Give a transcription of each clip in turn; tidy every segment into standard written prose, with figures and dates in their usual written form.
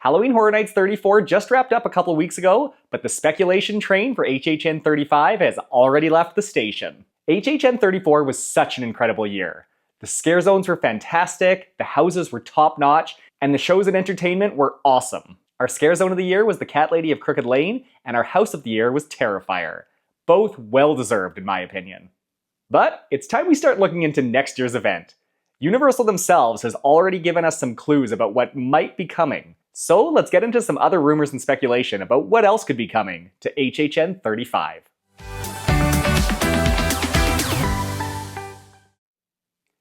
Halloween Horror Nights 34 just wrapped up a couple weeks ago, but the speculation train for HHN35 has already left the station. HHN34 was such an incredible year. The scare zones were fantastic, the houses were top-notch, and the shows and entertainment were awesome. Our scare zone of the year was the Cat Lady of Crooked Lane, and our house of the year was Terrifier. Both well-deserved in my opinion. But it's time we start looking into next year's event. Universal themselves has already given us some clues about what might be coming. So let's get into some other rumors and speculation about what else could be coming to HHN 35.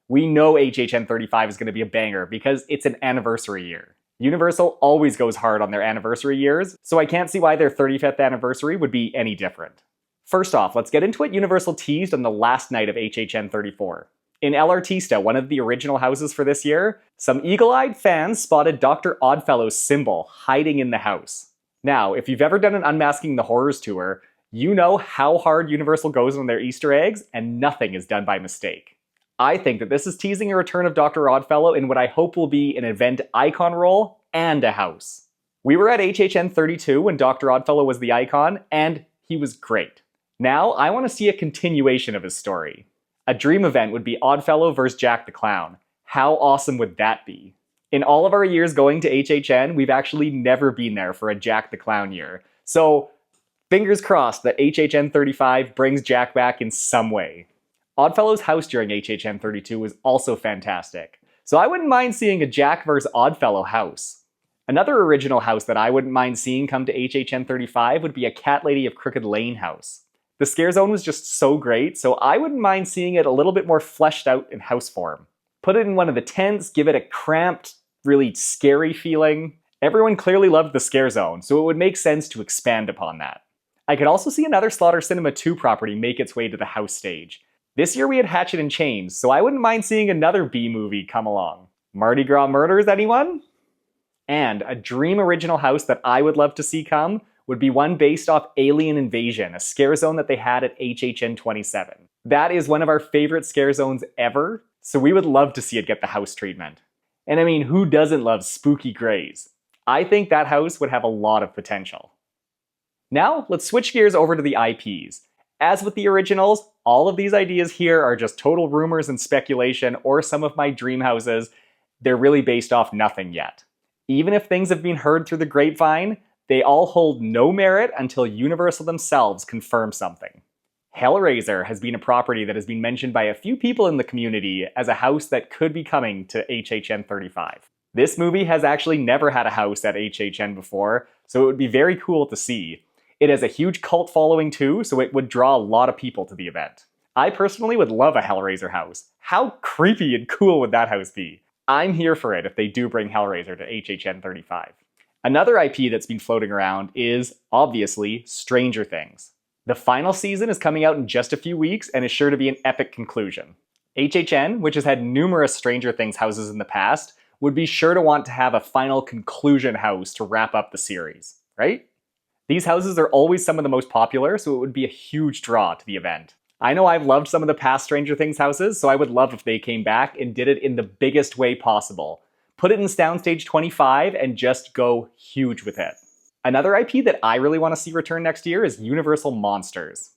We know HHN 35 is going to be a banger because it's an anniversary year. Universal always goes hard on their anniversary years, so I can't see why their 35th anniversary would be any different. First off, let's get into what Universal teased on the last night of HHN 34. In Artista, one of the original houses for this year, some eagle-eyed fans spotted Dr. Oddfellow's symbol hiding in the house. Now, if you've ever done an Unmasking the Horrors tour, you know how hard Universal goes on their Easter eggs, and nothing is done by mistake. I think that this is teasing a return of Dr. Oddfellow in what I hope will be an event icon role and a house. We were at HHN 32 when Dr. Oddfellow was the icon, and he was great. Now, I want to see a continuation of his story. A dream event would be Oddfellow vs. Jack the Clown. How awesome would that be? In all of our years going to HHN, we've actually never been there for a Jack the Clown year. So, fingers crossed that HHN 35 brings Jack back in some way. Oddfellow's house during HHN 32 was also fantastic. So I wouldn't mind seeing a Jack vs. Oddfellow house. Another original house that I wouldn't mind seeing come to HHN 35 would be a Cat Lady of Crooked Lane house. The scare zone was just so great, so I wouldn't mind seeing it a little bit more fleshed out in house form. Put it in one of the tents, give it a cramped, really scary feeling. Everyone clearly loved the scare zone, so it would make sense to expand upon that. I could also see another Slaughter Sinema 2 property make its way to the house stage. This year we had Hatchet and Chains, so I wouldn't mind seeing another B movie come along. Mardi Gras Murders, anyone? And a dream original house that I would love to see come would be one based off Alien Invasion, a scare zone that they had at HHN 27. That is one of our favorite scare zones ever, so we would love to see it get the house treatment. And I mean, who doesn't love spooky greys? I think that house would have a lot of potential. Now, let's switch gears over to the IPs. As with the originals, all of these ideas here are just total rumors and speculation or some of my dream houses. They're really based off nothing yet. Even if things have been heard through the grapevine, they all hold no merit until Universal themselves confirm something. Hellraiser has been a property that has been mentioned by a few people in the community as a house that could be coming to HHN 35. This movie has actually never had a house at HHN before, so it would be very cool to see. It has a huge cult following too, so it would draw a lot of people to the event. I personally would love a Hellraiser house. How creepy and cool would that house be? I'm here for it if they do bring Hellraiser to HHN 35. Another IP that's been floating around is, obviously, Stranger Things. The final season is coming out in just a few weeks and is sure to be an epic conclusion. HHN, which has had numerous Stranger Things houses in the past, would be sure to want to have a final conclusion house to wrap up the series, right? These houses are always some of the most popular, so it would be a huge draw to the event. I know I've loved some of the past Stranger Things houses, so I would love if they came back and did it in the biggest way possible. Put it in Soundstage 25 and just go huge with it. Another IP that I really want to see return next year is Universal Monsters.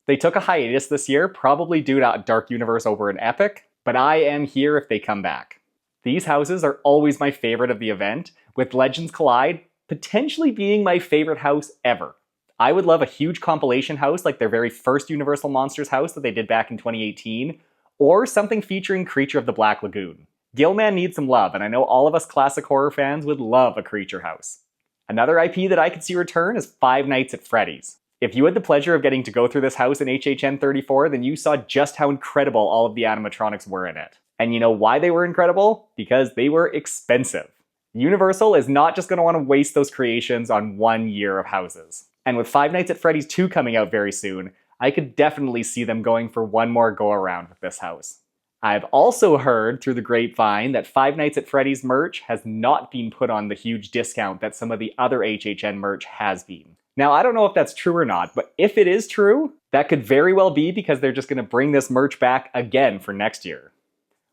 They took a hiatus this year, probably due to Dark Universe over an Epic, but I am here if they come back. These houses are always my favorite of the event, with Legends Collide potentially being my favorite house ever. I would love a huge compilation house like their very first Universal Monsters house that they did back in 2018, or something featuring Creature of the Black Lagoon. Gilman needs some love, and I know all of us classic horror fans would love a Creature house. Another IP that I could see return is Five Nights at Freddy's. If you had the pleasure of getting to go through this house in HHN 34, then you saw just how incredible all of the animatronics were in it. And you know why they were incredible? Because they were expensive. Universal is not just going to want to waste those creations on 1 year of houses. And with Five Nights at Freddy's 2 coming out very soon, I could definitely see them going for one more go-around with this house. I've also heard through the grapevine that Five Nights at Freddy's merch has not been put on the huge discount that some of the other HHN merch has been. Now, I don't know if that's true or not, but if it is true, that could very well be because they're just going to bring this merch back again for next year.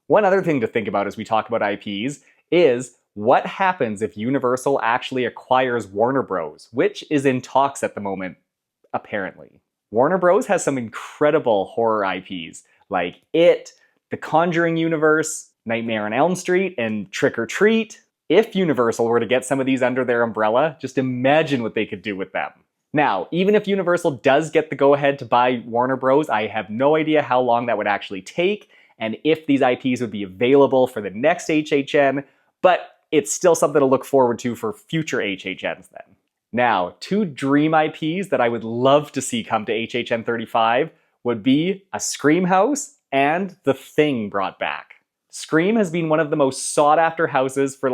One other thing to think about as we talk about IPs is, What happens if Universal actually acquires Warner Bros., which is in talks at the moment, apparently? Warner Bros. Has some incredible horror IPs, like It, The Conjuring universe, Nightmare on Elm Street, and Trick or Treat. If Universal were to get some of these under their umbrella, just imagine what they could do with them. Now, even if Universal does get the go-ahead to buy Warner Bros., I have no idea how long that would actually take, and if these IPs would be available for the next HHN, but it's still something to look forward to for future HHNs then. Now, two dream IPs that I would love to see come to HHN35 would be a Scream house and The Thing brought back. Scream has been one of the most sought after houses for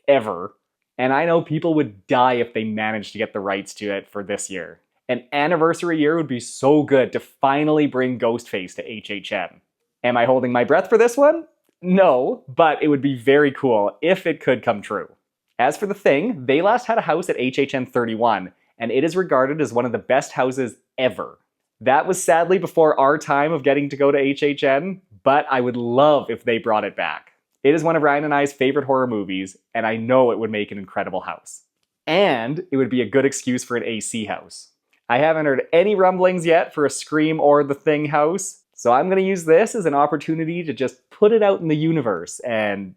ever, and I know people would die if they managed to get the rights to it for this year. An anniversary year would be so good to finally bring Ghostface to HHN. Am I holding my breath for this one? No, but it would be very cool if it could come true. As for The Thing, they last had a house at HHN31, and it is regarded as one of the best houses ever. That was sadly before our time of getting to go to HHN, but I would love if they brought it back. It is one of Ryan and I's favorite horror movies, and I know it would make an incredible house. And it would be a good excuse for an AC house. I haven't heard any rumblings yet for a Scream or The Thing house, so I'm going to use this as an opportunity to just put it out in the universe and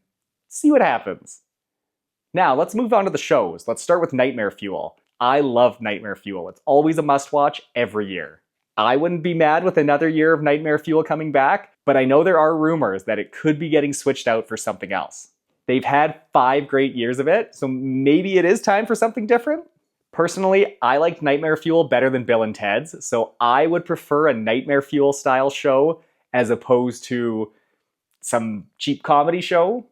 see what happens. Now, let's move on to the shows. Let's start with Nightmare Fuel. I love Nightmare Fuel. It's always a must-watch every year. I wouldn't be mad with another year of Nightmare Fuel coming back, but I know there are rumors that it could be getting switched out for something else. They've had 5 great years of it, so maybe it is time for something different? Personally, I liked Nightmare Fuel better than Bill and Ted's, so I would prefer a Nightmare Fuel style show as opposed to some cheap comedy show.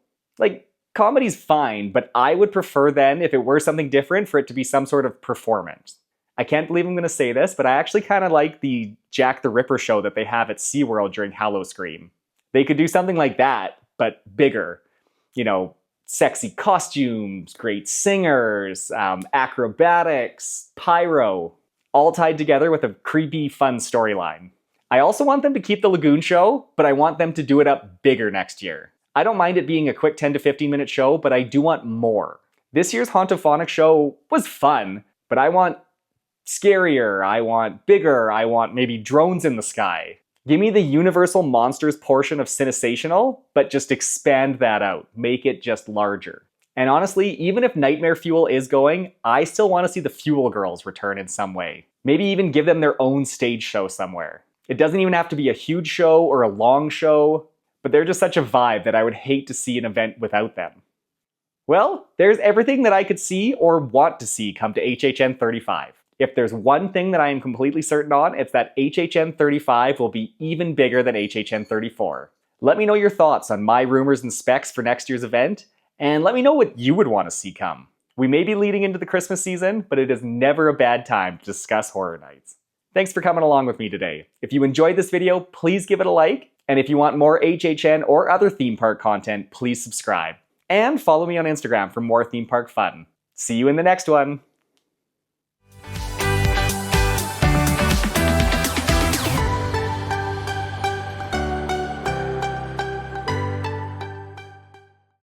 Comedy's fine, but I would prefer then, if it were something different, for it to be some sort of performance. I can't believe I'm going to say this, but I actually kind of like the Jack the Ripper show that they have at SeaWorld during Hallowscream. They could do something like that, but bigger. Sexy costumes, great singers, acrobatics, pyro, all tied together with a creepy, fun storyline. I also want them to keep the Lagoon show, but I want them to do it up bigger next year. I don't mind it being a quick 10 to 15 minute show, but I do want more. This year's Hauntophonic show was fun, but I want scarier, I want bigger, I want maybe drones in the sky. Give me the Universal Monsters portion of Cinesational, but just expand that out. Make it just larger. And honestly, even if Nightmare Fuel is going, I still want to see the Fuel Girls return in some way. Maybe even give them their own stage show somewhere. It doesn't even have to be a huge show or a long show, but they're just such a vibe that I would hate to see an event without them. Well, there's everything that I could see or want to see come to HHN 35. If there's one thing that I am completely certain on, it's that HHN 35 will be even bigger than HHN 34. Let me know your thoughts on my rumors and specs for next year's event, and let me know what you would want to see come. We may be leading into the Christmas season, but it is never a bad time to discuss horror nights. Thanks for coming along with me today. If you enjoyed this video, please give it a like, and if you want more HHN or other theme park content, please subscribe. And follow me on Instagram for more theme park fun. See you in the next one!